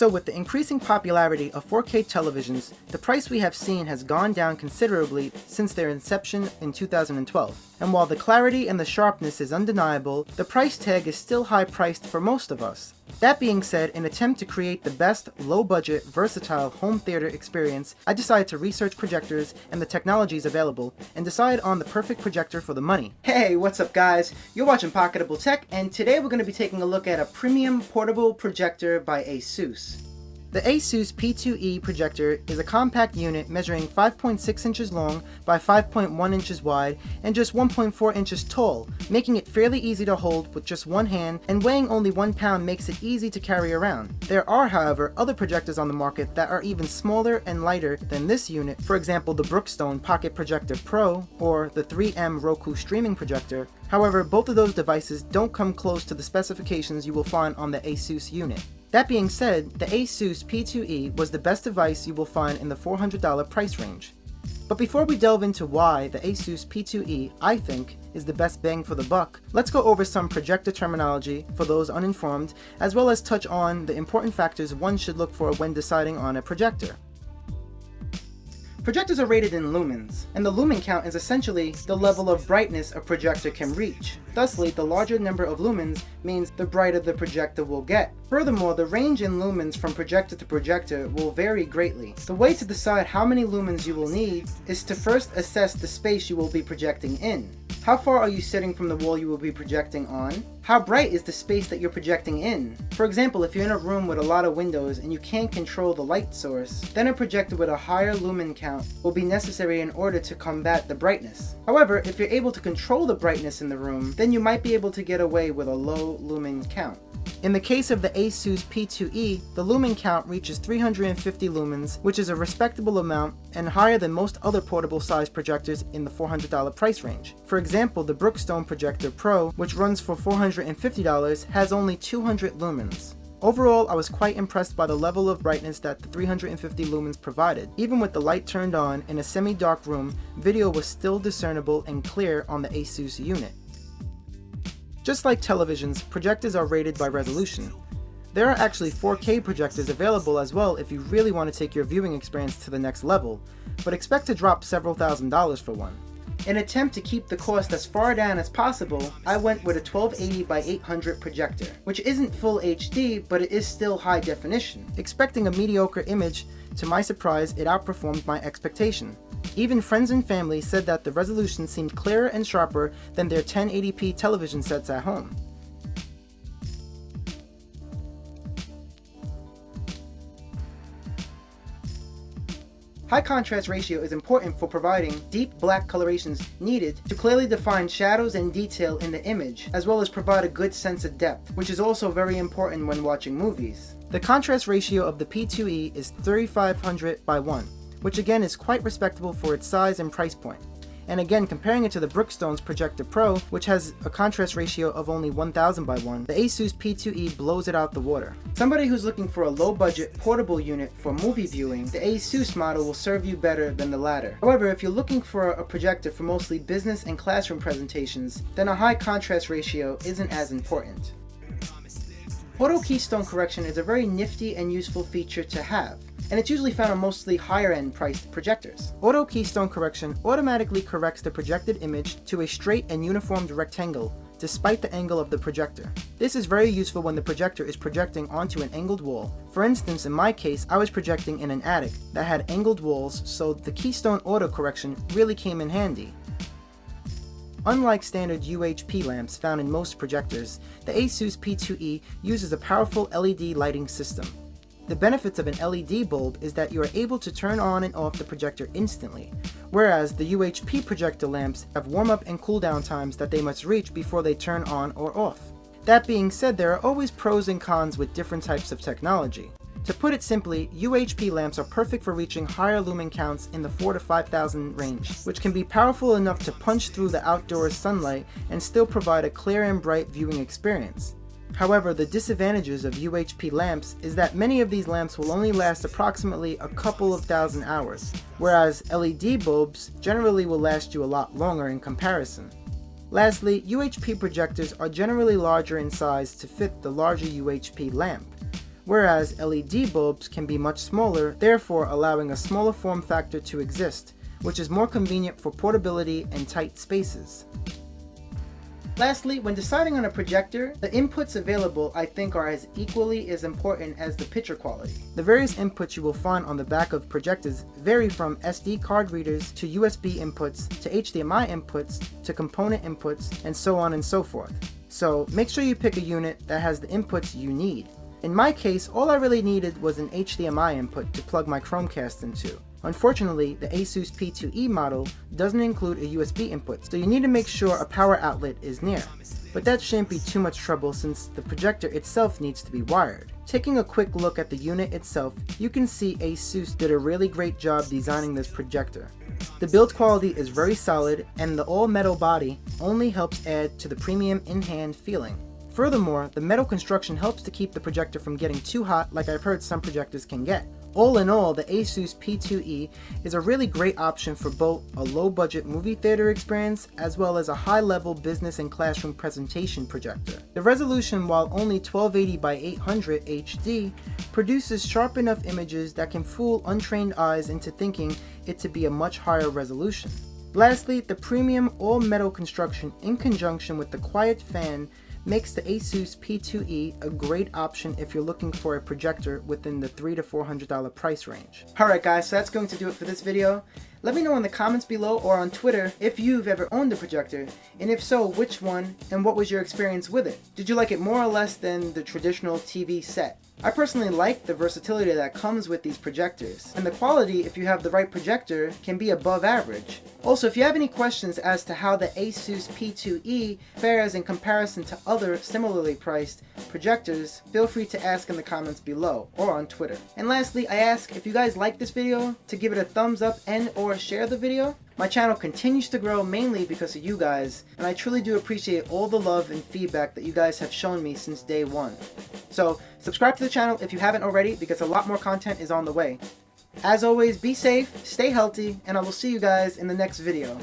So with the increasing popularity of 4K televisions, the price we have seen has gone down considerably since their inception in 2012. And while the clarity and the sharpness is undeniable, the price tag is still high priced for most of us. That being said, in an attempt to create the best, low-budget, versatile home theater experience, I decided to research projectors and the technologies available, and decide on the perfect projector for the money. Hey, what's up guys? You're watching Pocketable Tech, and today we're going to be taking a look at a premium portable projector by Asus. The Asus P2E projector is a compact unit measuring 5.6 inches long by 5.1 inches wide and just 1.4 inches tall, making it fairly easy to hold with just one hand, and weighing only 1 pound makes it easy to carry around. There are, however, other projectors on the market that are even smaller and lighter than this unit, for example the Brookstone Pocket Projector Pro or the 3M Roku streaming projector. However, both of those devices don't come close to the specifications you will find on the Asus unit. That being said, the Asus P2E was the best device you will find in the $400 price range. But before we delve into why the Asus P2E, I think, is the best bang for the buck, let's go over some projector terminology for those uninformed, as well as touch on the important factors one should look for when deciding on a projector. Projectors are rated in lumens, and the lumen count is essentially the level of brightness a projector can reach. Thusly, the larger number of lumens means the brighter the projector will get. Furthermore, the range in lumens from projector to projector will vary greatly. The way to decide how many lumens you will need is to first assess the space you will be projecting in. How far are you sitting from the wall you will be projecting on? How bright is the space that you're projecting in? For example, if you're in a room with a lot of windows and you can't control the light source, then a projector with a higher lumen count will be necessary in order to combat the brightness. However, if you're able to control the brightness in the room, then you might be able to get away with a low lumen count. In the case of the Asus P2E, the lumen count reaches 350 lumens, which is a respectable amount and higher than most other portable size projectors in the $400 price range. For example, the Brookstone Projector Pro, which runs for $450, has only 200 lumens. Overall, I was quite impressed by the level of brightness that the 350 lumens provided. Even with the light turned on in a semi-dark room, video was still discernible and clear on the Asus unit. Just like televisions, projectors are rated by resolution. There are actually 4K projectors available as well if you really want to take your viewing experience to the next level, but expect to drop several $1,000s for one. In an attempt to keep the cost as far down as possible, I went with a 1280 by 800 projector, which isn't full HD, but it is still high definition. Expecting a mediocre image, to my surprise, it outperformed my expectation. Even friends and family said that the resolution seemed clearer and sharper than their 1080p television sets at home. High contrast ratio is important for providing deep black colorations needed to clearly define shadows and detail in the image, as well as provide a good sense of depth, which is also very important when watching movies. The contrast ratio of the P2E is 3500 by 1, which again is quite respectable for its size and price point. And again, comparing it to the Brookstone's Projector Pro, which has a contrast ratio of only 1000 by 1, the Asus P2E blows it out the water. Somebody who's looking for a low-budget portable unit for movie viewing, the Asus model will serve you better than the latter. However, if you're looking for a projector for mostly business and classroom presentations, then a high contrast ratio isn't as important. Auto keystone correction is a very nifty and useful feature to have, and it's usually found on mostly higher-end priced projectors. Auto keystone correction automatically corrects the projected image to a straight and uniformed rectangle, despite the angle of the projector. This is very useful when the projector is projecting onto an angled wall. For instance, in my case, I was projecting in an attic that had angled walls, so the keystone auto correction really came in handy. Unlike standard UHP lamps found in most projectors, the Asus P2E uses a powerful LED lighting system. The benefits of an LED bulb is that you are able to turn on and off the projector instantly, whereas the UHP projector lamps have warm-up and cool-down times that they must reach before they turn on or off. That being said, there are always pros and cons with different types of technology. To put it simply, UHP lamps are perfect for reaching higher lumen counts in the 4,000 to 5,000 range, which can be powerful enough to punch through the outdoors sunlight and still provide a clear and bright viewing experience. However, the disadvantages of UHP lamps is that many of these lamps will only last approximately a couple of thousand hours, whereas LED bulbs generally will last you a lot longer in comparison. Lastly, UHP projectors are generally larger in size to fit the larger UHP lamp, whereas LED bulbs can be much smaller, therefore allowing a smaller form factor to exist, which is more convenient for portability and tight spaces. Lastly, when deciding on a projector, the inputs available I think are as equally as important as the picture quality. The various inputs you will find on the back of projectors vary from SD card readers to USB inputs to HDMI inputs to component inputs and so on and so forth. So make sure you pick a unit that has the inputs you need. In my case, all I really needed was an HDMI input to plug my Chromecast into. Unfortunately, the Asus P2E model doesn't include a USB input, so you need to make sure a power outlet is near. But that shouldn't be too much trouble since the projector itself needs to be wired. Taking a quick look at the unit itself, you can see Asus did a really great job designing this projector. The build quality is very solid, and the all-metal body only helps add to the premium in-hand feeling. Furthermore, the metal construction helps to keep the projector from getting too hot like I've heard some projectors can get. All in all, the Asus P2E is a really great option for both a low-budget movie theater experience as well as a high-level business and classroom presentation projector. The resolution, while only 1280 by 800 HD, produces sharp enough images that can fool untrained eyes into thinking it to be a much higher resolution. Lastly, the premium all-metal construction in conjunction with the quiet fan makes the Asus P2E a great option if you're looking for a projector within the $300 to $400 price range. Alright guys, so that's going to do it for this video. Let me know in the comments below or on Twitter if you've ever owned a projector, and if so, which one, and what was your experience with it? Did you like it more or less than the traditional TV set? I personally like the versatility that comes with these projectors, and the quality, if you have the right projector, can be above average. Also, if you have any questions as to how the Asus P2E fares in comparison to other similarly priced projectors, feel free to ask in the comments below or on Twitter. And lastly, I ask if you guys like this video to give it a thumbs up and or share the video. My channel continues to grow mainly because of you guys, and I truly do appreciate all the love and feedback that you guys have shown me since day one. So subscribe to the channel if you haven't already, because a lot more content is on the way. As always, be safe, stay healthy, and I will see you guys in the next video.